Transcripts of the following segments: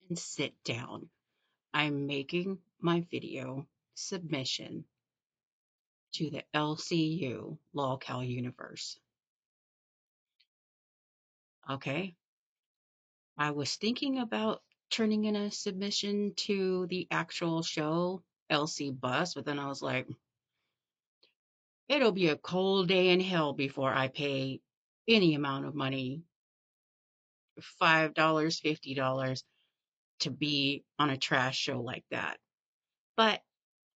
and sit down. I'm making my video submission to the LCU, LolCal Universe. Okay. I was thinking about turning in a submission to the actual show, LC Bus, but then I was like, it'll be a cold day in hell before I pay any amount of money, $5, $50, to be on a trash show like that. But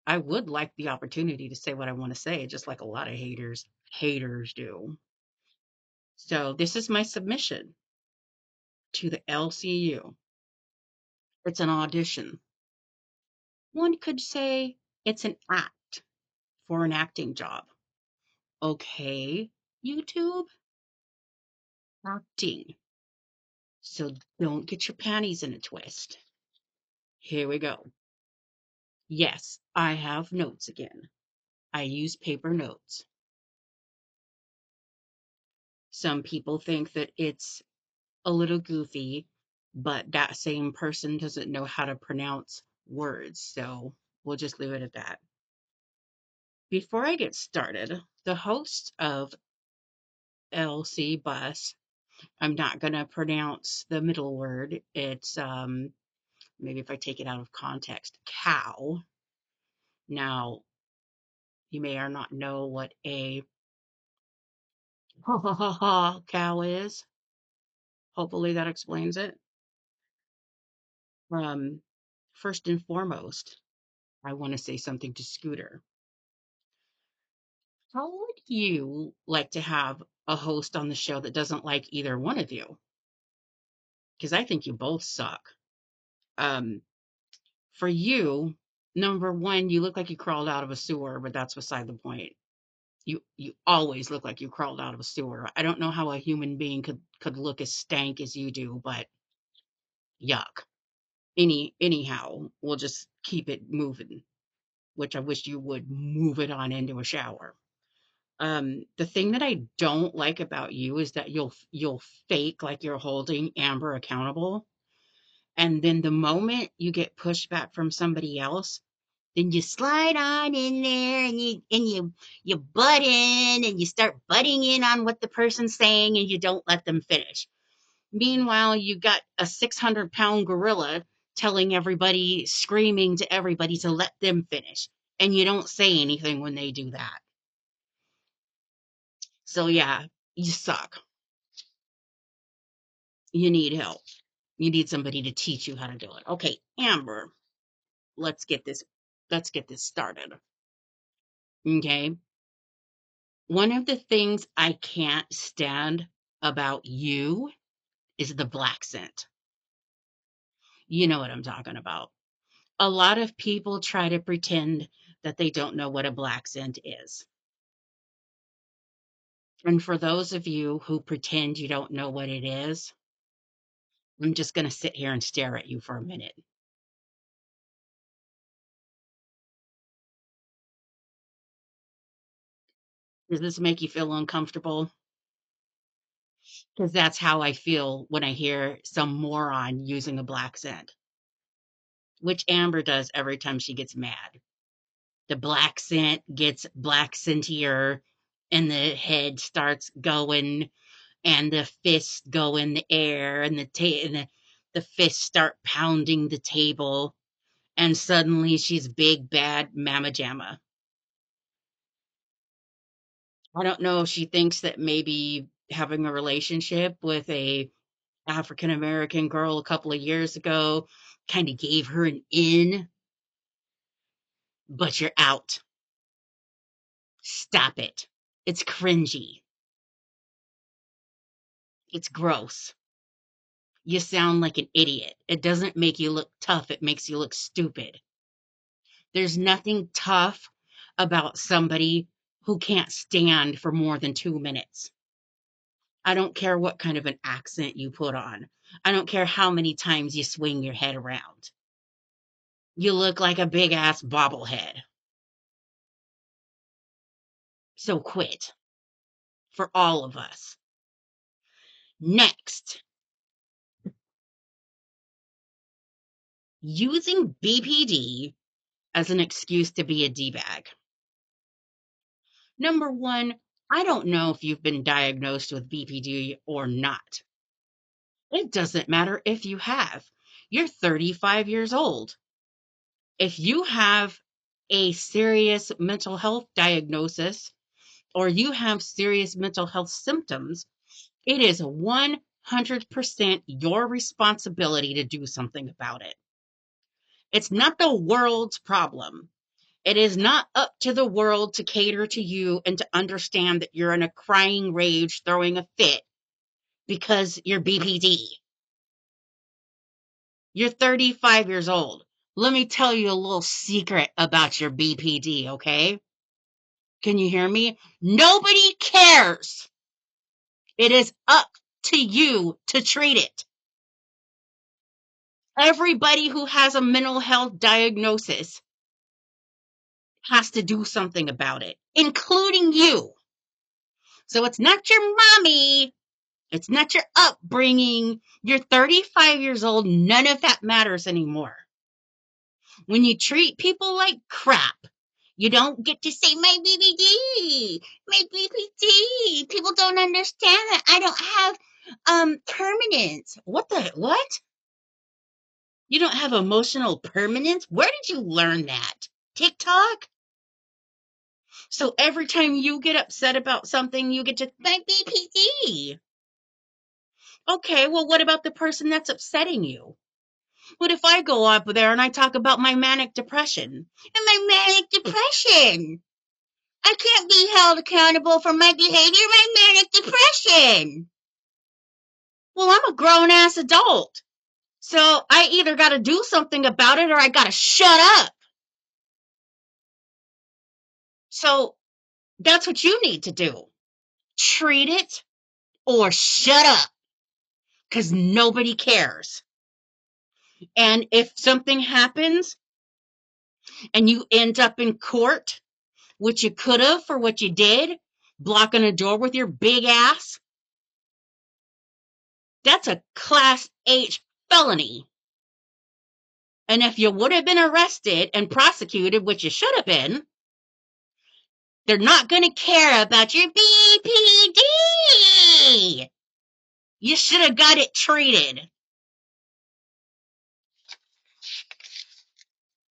I would like the opportunity to say what I want to say, just like a lot of haters do. So this is my submission to the LCU. It's an audition. One could say it's an act for an acting job. Okay, YouTube, acting. So don't get your panties in a twist. Here we go. Yes, I have notes again. I use paper notes. Some people think that it's a little goofy, but that same person doesn't know how to pronounce words. So we'll just leave it at that. Before I get started, the host of LC Bus, I'm not going to pronounce the middle word. It's, maybe if I take it out of context, cow. Now, you may or not know what a ha ha ha ha cow is. Hopefully that explains it. Um, First and foremost, I want to say something to Scooter. How would you like to have a host on the show that doesn't like either one of you? Because I think you both suck. Um, for you, number one, you look like you crawled out of a sewer, but that's beside the point. You always look like you crawled out of a sewer. I don't know how a human being could look as stank as you do, but yuck. Anyhow, we'll just keep it moving, which I wish you would move it on into a shower. The thing that I don't like about you is that you'll fake like you're holding Amber accountable, and then the moment you get pushback from somebody else, then you slide on in there and you butt in and you start butting in on what the person's saying and you don't let them finish. Meanwhile, you got a 600-pound gorilla telling everybody, screaming to everybody to let them finish, and you don't say anything when they do that. So yeah, you suck. You need help. You need somebody to teach you how to do it. Okay, Amber, let's get this let's get this started. Okay? One of the things I can't stand about you is the black scent. You know what I'm talking about. A lot of people try to pretend that they don't know what a black scent is. And for those of you who pretend you don't know what it is, I'm just going to sit here and stare at you for a minute. Does this make you feel uncomfortable? Because that's how I feel when I hear some moron using a black scent, which Amber does every time she gets mad. The black scent gets black scentier, and the head starts going, and the fists go in the air, and the fists start pounding the table, and suddenly she's big bad Mama Jamma. I don't know if she thinks that maybe having a relationship with a African American girl a couple of years ago kind of gave her an in, but you're out. Stop it. It's cringy. It's gross. You sound like an idiot. It doesn't make you look tough, it makes you look stupid. There's nothing tough about somebody who can't stand for more than 2 minutes. I don't care what kind of an accent you put on. I don't care how many times you swing your head around. You look like a big ass bobblehead. So quit for all of us. Next, using BPD as an excuse to be a D-bag. Number one, I don't know if you've been diagnosed with BPD or not. It doesn't matter if you have. You're 35 years old. If you have a serious mental health diagnosis or you have serious mental health symptoms, it is 100% your responsibility to do something about it. It's not the world's problem. It is not up to the world to cater to you and to understand that you're in a crying rage, throwing a fit because you're BPD. You're 35 years old. Let me tell you a little secret about your BPD, okay? Can you hear me? Nobody cares. It is up to you to treat it. Everybody who has a mental health diagnosis has to do something about it, including you. So it's not your mommy. It's not your upbringing. You're 35 years old. None of that matters anymore. When you treat people like crap, you don't get to say, my BBD, my BBD. People don't understand that I don't have permanence. What? You don't have emotional permanence? Where did you learn that? TikTok? So every time you get upset about something, you get to, my BPD. Okay, well, what about the person that's upsetting you? What if I go up there and I talk about my manic depression? And my manic depression! I can't be held accountable for my behavior, my manic depression! Well, I'm a grown-ass adult. So I either got to do something about it or I got to shut up. So that's what you need to do. Treat it or shut up. Because nobody cares. And if something happens and you end up in court, which you could have for what you did, blocking a door with your big ass, that's a class H felony. And if you would have been arrested and prosecuted, which you should have been, they're not going to care about your BPD. You should have got it treated.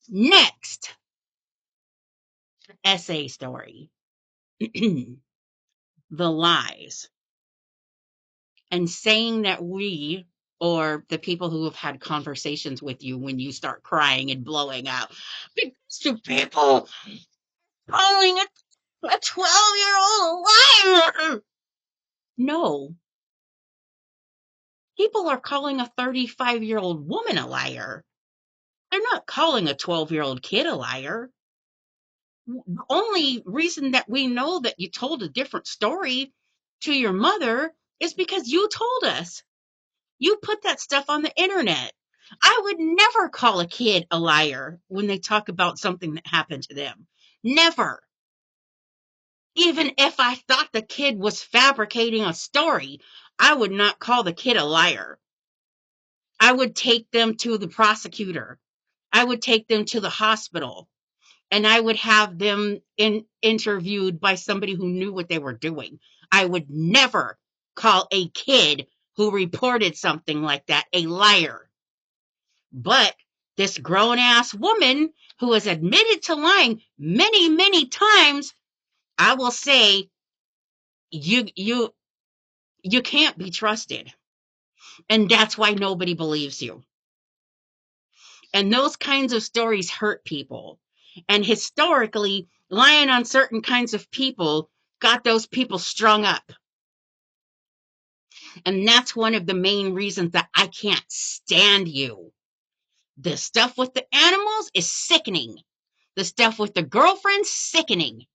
Next, essay story. The lies. And saying that we, or the people who have had conversations with you when you start crying and blowing out, because to people calling a 12-year-old a liar. No. People are calling a 35-year-old woman a liar. They're not calling a 12-year-old kid a liar. The only reason that we know that you told a different story to your mother is because you told us. You put that stuff on the internet. I would never call a kid a liar when they talk about something that happened to them. Never. Even if I thought the kid was fabricating a story, I would not call the kid a liar. I would take them to the prosecutor. I would take them to the hospital. And I would have them interviewed by somebody who knew what they were doing. I would never call a kid who reported something like that a liar. But this grown-ass woman who has admitted to lying many, many times, I will say, you can't be trusted. And that's why nobody believes you. And those kinds of stories hurt people. And historically, lying on certain kinds of people got those people strung up. And that's one of the main reasons that I can't stand you. The stuff with the animals is sickening. The stuff with the girlfriend's sickening.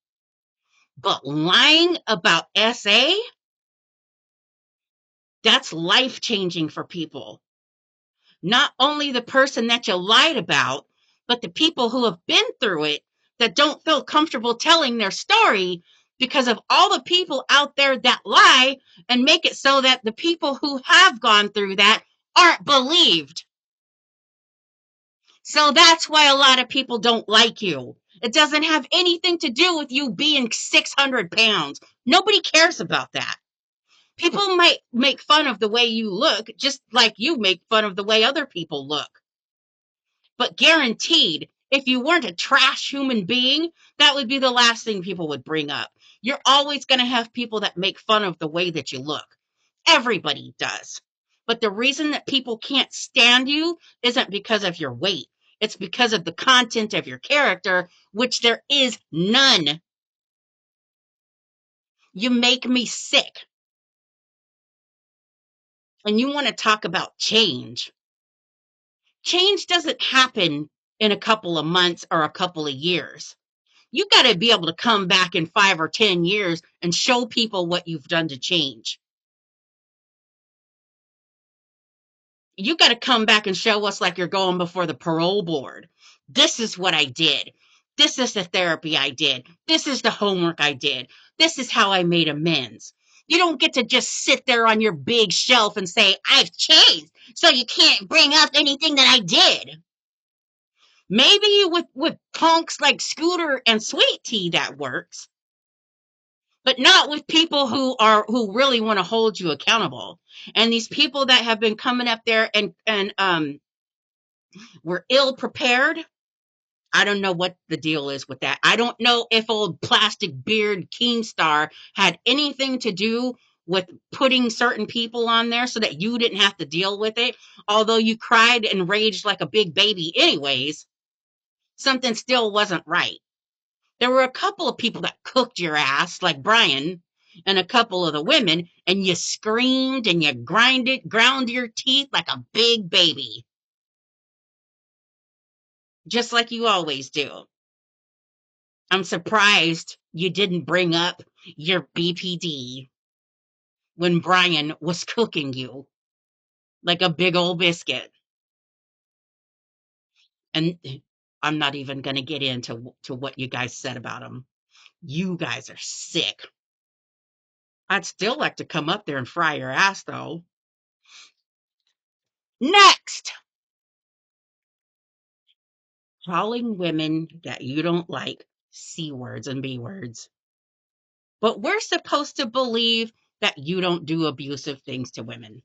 But lying about SA, that's life-changing for people. Not only the person that you lied about, but the people who have been through it that don't feel comfortable telling their story because of all the people out there that lie and make it so that the people who have gone through that aren't believed. So that's why a lot of people don't like you. It doesn't have anything to do with you being 600 pounds. Nobody cares about that. People might make fun of the way you look, just like you make fun of the way other people look. But guaranteed, if you weren't a trash human being, that would be the last thing people would bring up. You're always going to have people that make fun of the way that you look. Everybody does. But the reason that people can't stand you isn't because of your weight. It's because of the content of your character, which there is none. You make me sick. And you want to talk about change. Change doesn't happen in a couple of months or a couple of years. You got to be able to come back in 5 or 10 years and show people what you've done to change. You got to come back and show us like you're going before the parole board. This is what I did. This is the therapy I did. This is the homework I did. This is how I made amends. You don't get to just sit there on your big shelf and say, I've changed, so you can't bring up anything that I did. Maybe with punks like Scooter and Sweet Tea that works, but not with people who really want to hold you accountable. And these people that have been coming up there and were ill prepared. I don't know what the deal is with that. I don't know if old plastic beard Keemstar had anything to do with putting certain people on there so that you didn't have to deal with it. Although you cried and raged like a big baby anyways, something still wasn't right. There were a couple of people that cooked your ass, like Brian, and a couple of the women, and you screamed and you ground your teeth like a big baby, just like you always do. I'm surprised you didn't bring up your BPD when Brian was cooking you like a big old biscuit. And I'm not even going to get into what you guys said about him. You guys are sick. I'd still like to come up there and fry your ass, though. Next, calling women that you don't like C words and B words. But we're supposed to believe that you don't do abusive things to women.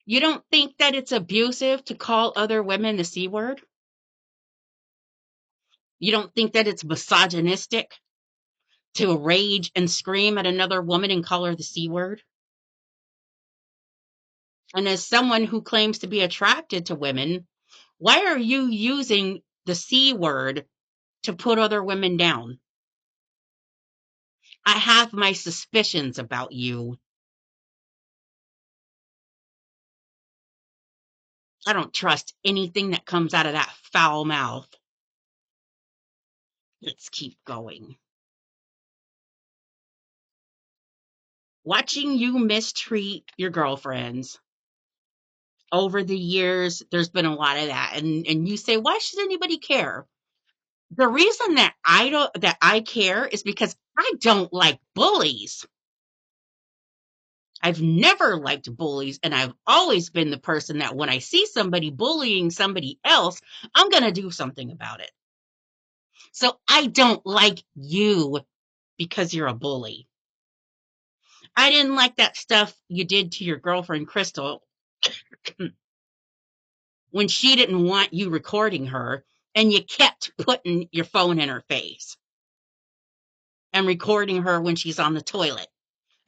You don't think that it's abusive to call other women the C word? You don't think that it's misogynistic to rage and scream at another woman and call her the C word? And as someone who claims to be attracted to women, why are you using the C word to put other women down? I have my suspicions about you. I don't trust anything that comes out of that foul mouth. Let's keep going. Watching you mistreat your girlfriends over the years, there's been a lot of that. And you say, why should anybody care? The reason that I care is because I don't like bullies. I've never liked bullies, and I've always been the person that when I see somebody bullying somebody else, I'm going to do something about it. So I don't like you because you're a bully. I didn't like that stuff you did to your girlfriend, Crystal, when she didn't want you recording her, and you kept putting your phone in her face and recording her when she's on the toilet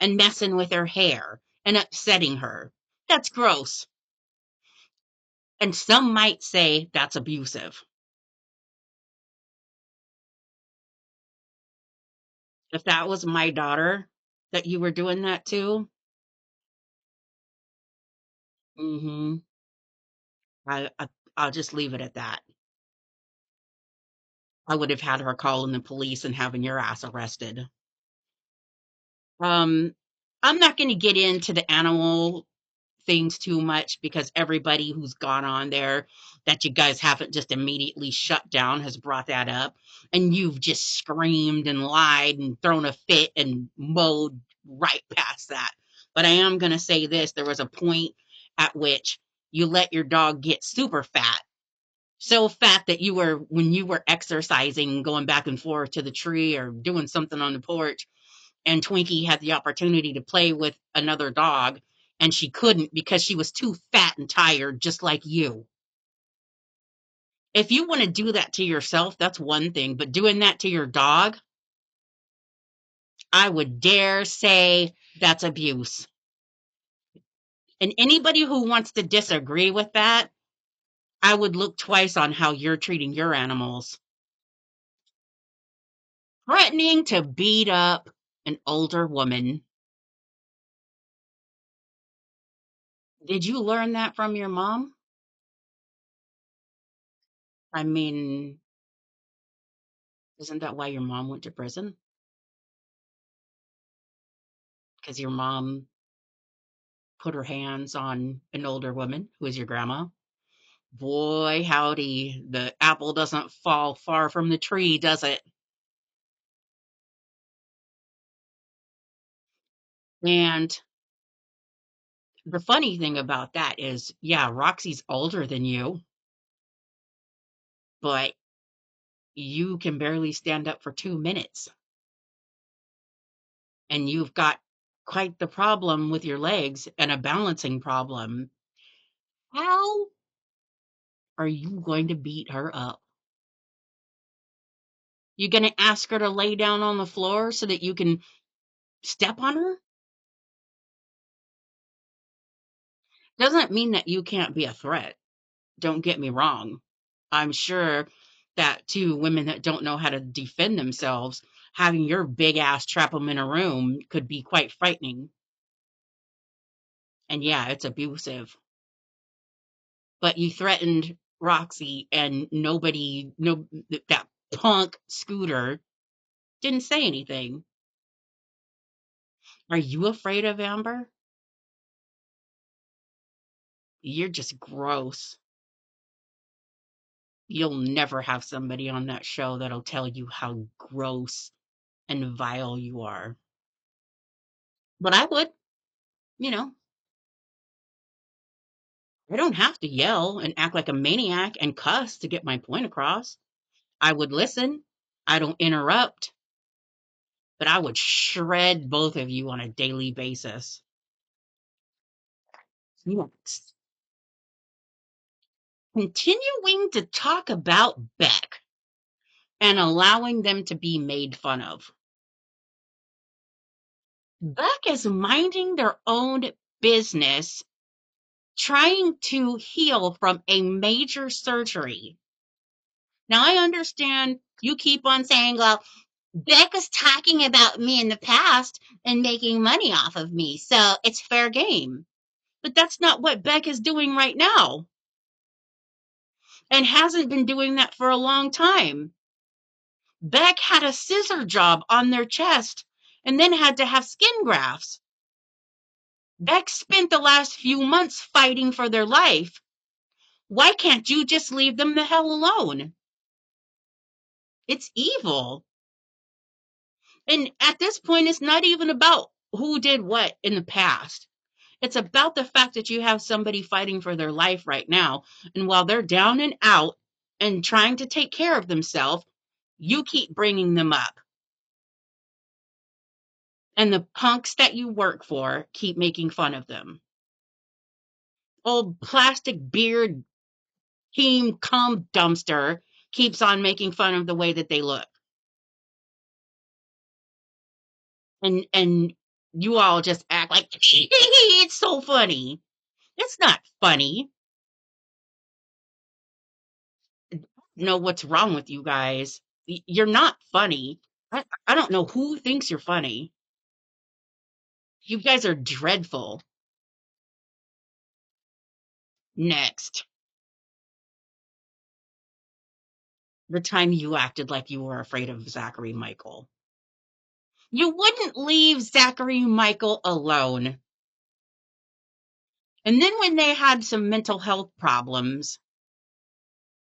and messing with her hair and upsetting her. That's gross. And some might say that's abusive. If that was my daughter that you were doing that to, mm-hmm, I'll just leave it at that. I would have had her calling the police and having your ass arrested. Um, I'm not going to get into the animal things too much because everybody who's gone on there that you guys haven't just immediately shut down has brought that up, and you've just screamed and lied and thrown a fit and mowed right past that. But I am going to say this: there was a point at which you let your dog get super fat. So fat that when you were exercising, going back and forth to the tree or doing something on the porch, and Twinkie had the opportunity to play with another dog, and she couldn't because she was too fat and tired, just like you. If you want to do that to yourself, that's one thing, but doing that to your dog, I would dare say that's abuse. And anybody who wants to disagree with that, I would look twice on how you're treating your animals. Threatening to beat up an older woman. Did you learn that from your mom? I mean, isn't that why your mom went to prison? Because your mom put her hands on an older woman who is your grandma? Boy, howdy, the apple doesn't fall far from the tree, does it? And the funny thing about that is, yeah, Roxy's older than you, but you can barely stand up for 2 minutes. And you've got quite the problem with your legs and a balancing problem. How are you going to beat her up? You going to ask her to lay down on the floor so that you can step on her? Doesn't mean that you can't be a threat. Don't get me wrong. I'm sure that to women that don't know how to defend themselves, having your big ass trap them in a room could be quite frightening. And yeah, it's abusive. But you threatened Roxy, and nobody, no, that punk Scooter didn't say anything. Are you afraid of Amber? You're just gross. You'll never have somebody on that show that'll tell you how gross and vile you are. But I would, you know, I don't have to yell and act like a maniac and cuss to get my point across. I would listen. I don't interrupt, but I would shred both of you on a daily basis. Next, continuing to talk about Beck and allowing them to be made fun of. Beck is minding their own business, trying to heal from a major surgery. Now, I understand you keep on saying, well, Beck was talking about me in the past and making money off of me, so it's fair game. But that's not what Beck is doing right now and hasn't been doing that for a long time. Beck had a scissor job on their chest and then had to have skin grafts. Beck spent the last few months fighting for their life. Why can't you just leave them the hell alone? It's evil. And at this point, it's not even about who did what in the past. It's about the fact that you have somebody fighting for their life right now. And while they're down and out and trying to take care of themselves, you keep bringing them up. And the punks that you work for keep making fun of them. Old plastic beard, heme cum dumpster keeps on making fun of the way that they look. And you all just act like it's so funny. It's not funny. Know what's wrong with you guys. You're not funny. I don't know who thinks you're funny. You guys are dreadful. Next, the time you acted like you were afraid of Zachary Michael. You wouldn't leave Zachary Michael alone. And then when they had some mental health problems,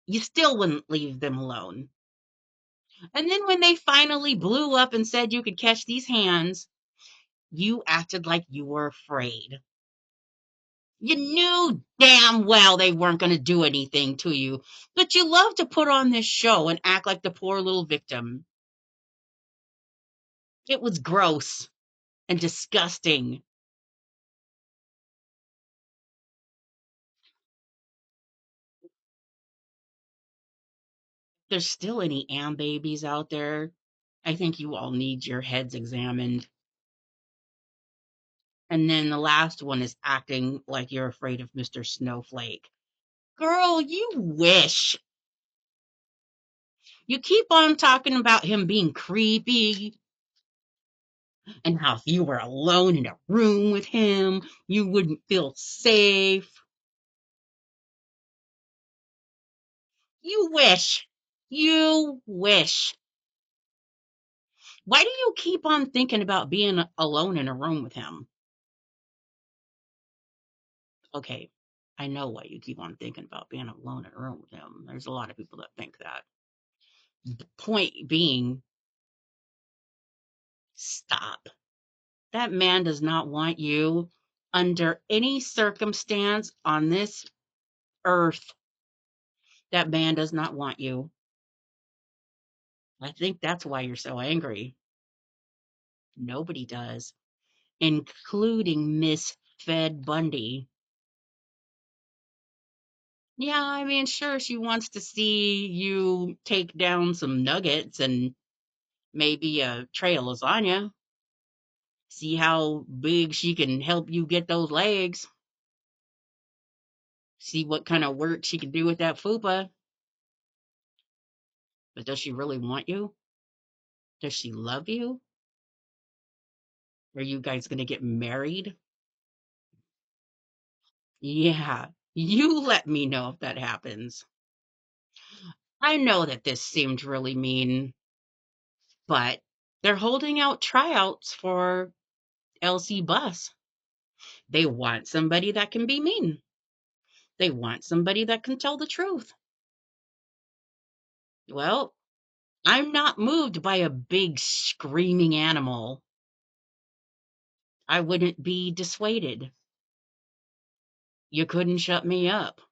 you still wouldn't leave them alone. And then when they finally blew up and said you could catch these hands, you acted like you were afraid. You knew damn well they weren't going to do anything to you, but you love to put on this show and act like the poor little victim. It was gross and disgusting. There's still any Am babies out there. I think you all need your heads examined. And then the last one is acting like you're afraid of Mr. Snowflake. Girl, you wish. You keep on talking about him being creepy and how if you were alone in a room with him, you wouldn't feel safe. You wish. You wish. Why do you keep on thinking about being alone in a room with him? Okay, I know why you keep on thinking about being alone in a room with him. There's a lot of people that think that. The point being, stop. That man does not want you under any circumstance on this earth. That man does not want you. I think that's why you're so angry. Nobody does, including Miss Fed Bundy. Yeah, I mean, sure, she wants to see you take down some nuggets and maybe a tray of lasagna. See how big she can help you get those legs. See what kind of work she can do with that fupa. But does she really want you? Does she love you? Are you guys going to get married? Yeah, you let me know if that happens. I know that this seemed really mean, but they're holding out tryouts for LC Bus. They want somebody that can be mean. They want somebody that can tell the truth. Well, I'm not moved by a big screaming animal. I wouldn't be dissuaded. You couldn't shut me up.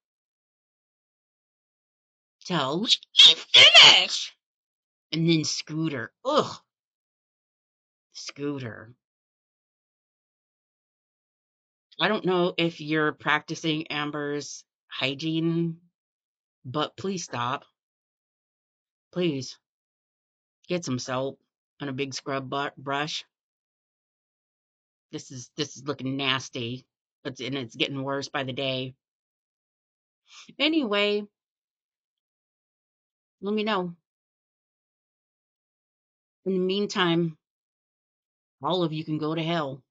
Tell me finish. And then Scooter. Ugh, Scooter. I don't know if you're practicing Amber's hygiene, but please stop. Please get some soap and a big scrub brush. This is looking nasty. It's getting worse by the day. Anyway, let me know. In the meantime, all of you can go to hell.